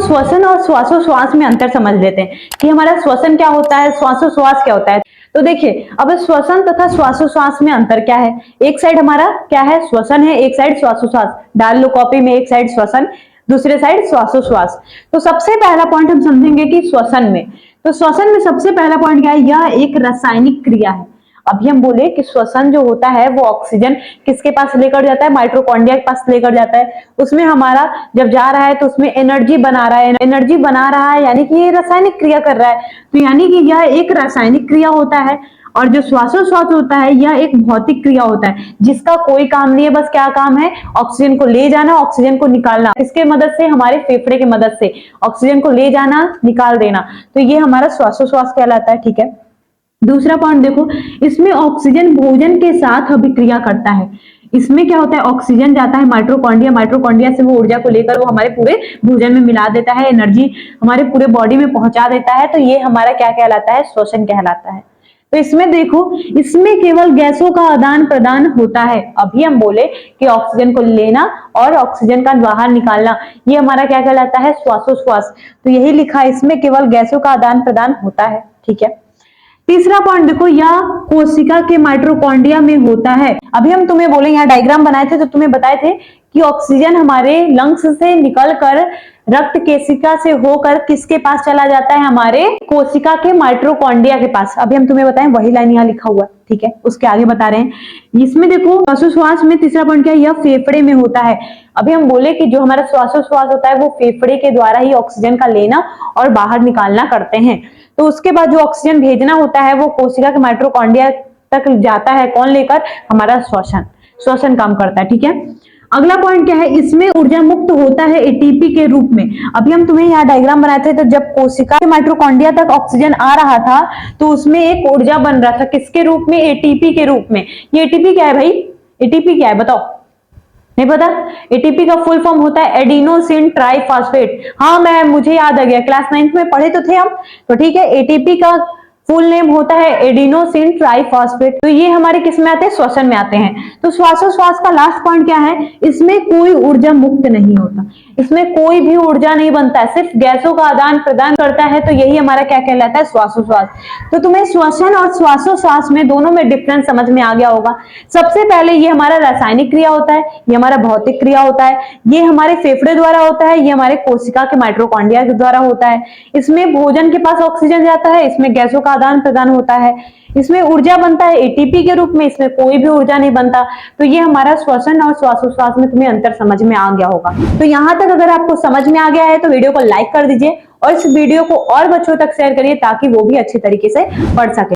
श्वसन और श्वासोश्वास में अंतर समझ लेते हैं कि हमारा श्वसन क्या होता है, श्वासोश्वास क्या होता है। तो देखिए, अब श्वसन तथा श्वासोश्वास में अंतर क्या है। एक साइड हमारा क्या है, श्वसन है, एक साइड श्वासोश्वास। डाल लो कॉपी में, एक साइड श्वसन, दूसरे साइड श्वासोश्वास। तो सबसे पहला पॉइंट हम समझेंगे कि श्वसन में, तो श्वसन में सबसे पहला पॉइंट क्या है, यह एक रासायनिक क्रिया है। अभी हम बोले कि श्वसन जो होता है वो ऑक्सीजन किसके पास लेकर जाता है, माइटोकॉन्ड्रिया के पास लेकर जाता है। उसमें हमारा जब जा रहा है तो उसमें एनर्जी बना रहा है, यानी कि ये रासायनिक क्रिया कर रहा है। तो यानी कि यह एक रासायनिक क्रिया होता है। और जो श्वासोश्वास होता है यह एक भौतिक क्रिया होता है, जिसका कोई काम नहीं है, बस क्या काम है, ऑक्सीजन को ले जाना, ऑक्सीजन को निकालना। इसके मदद से, हमारे फेफड़े की मदद से ऑक्सीजन को ले जाना, निकाल देना। तो ये हमारा श्वासोश्वास कहलाता है। ठीक है, दूसरा पॉइंट देखो, इसमें ऑक्सीजन भोजन के साथ अभिक्रिया करता है। इसमें क्या होता है, ऑक्सीजन जाता है माइटोकॉन्ड्रिया से वो ऊर्जा को लेकर वो हमारे पूरे भोजन में मिला देता है, एनर्जी हमारे पूरे बॉडी में पहुंचा देता है। तो ये हमारा क्या कहलाता है, श्वसन कहलाता है। तो इसमें देखो, इसमें केवल गैसों का आदान प्रदान होता है। अभी हम बोले कि ऑक्सीजन को लेना और ऑक्सीजन का बाहर निकालना, ये हमारा क्या कहलाता है, श्वासोश्वास। तो यही लिखा है, इसमें केवल गैसों का आदान प्रदान होता है। ठीक है, तीसरा पॉइंट देखो, यह कोशिका के माइटोकॉन्ड्रिया में होता है। अभी हम तुम्हें बोले, यहाँ डायग्राम बनाए थे तो तुम्हें बताए थे कि ऑक्सीजन हमारे लंग्स से निकलकर रक्त केशिका से होकर किसके पास चला जाता है, हमारे कोशिका के माइटोकॉन्ड्रिया के पास। अभी हम तुम्हें बताएं, वही लाइन यहाँ लिखा हुआ है। ठीक है, उसके आगे बता रहे हैं। इसमें देखो, श्वासोश्वास में तीसरा पॉइंट क्या है, यह फेफड़े में होता है। अभी हम बोले कि जो हमारा श्वासोश्वास होता है वो फेफड़े के द्वारा ही ऑक्सीजन का लेना और बाहर निकालना करते हैं। तो उसके बाद जो ऑक्सीजन भेजना होता है वो कोशिका के माइटोकॉन्ड्रिया तक जाता है। कौन लेकर, हमारा श्वसन काम करता है। ठीक है, अगला पॉइंट क्या है, इसमें ऊर्जा मुक्त होता है एटीपी के रूप में। अभी हम तुम्हें यहाँ डायग्राम बनाए थे, तो जब कोशिका के माइटोकॉन्ड्रिया तक ऑक्सीजन आ रहा था तो उसमें एक ऊर्जा बन रहा था, किसके रूप में, एटीपी के रूप में। ये एटीपी क्या है भाई, एटीपी क्या है बताओ, नहीं पता। एटीपी का फुल फॉर्म होता है एडिनोसिन ट्राइफॉस्फेट। हाँ, मुझे याद आ गया, क्लास 9th में पढ़े तो थे हम। तो ठीक है, एटीपी का फुल नेम होता है एडिनोसिन ट्राइफॉस्फेट। तो ये हमारे किस में आते हैं, श्वसन में आते हैं। तो श्वासोश्वास का लास्ट पॉइंट क्या है, इसमें कोई ऊर्जा मुक्त नहीं होता, इसमें कोई भी ऊर्जा नहीं बनता है, सिर्फ गैसों का आदान प्रदान करता है। तो यही हमारा क्या कहलाता है, श्वासोश्वास। तो तुम्हें श्वसन और श्वासोश्वास में दोनों में डिफरेंस समझ में आ गया होगा। सबसे पहले ये हमारा रासायनिक क्रिया होता है, ये हमारा भौतिक क्रिया होता है, ये हमारे फेफड़े द्वारा होता है, ये हमारे कोशिका के माइटोकॉन्ड्रिया के द्वारा होता है। इसमें भोजन के पास ऑक्सीजन जाता है, इसमें गैसों का आदान प्रदान होता है, इसमें ऊर्जा बनता है एटीपी के रूप में, इसमें कोई भी ऊर्जा नहीं बनता। तो ये हमारा श्वसन और श्वासोश्वास में तुम्हें अंतर समझ में आ गया होगा। तो यहाँ तक अगर आपको समझ में आ गया है तो वीडियो को लाइक कर दीजिए और इस वीडियो को और बच्चों तक शेयर करिए ताकि वो भी अच्छी तरीके से पढ़ सके।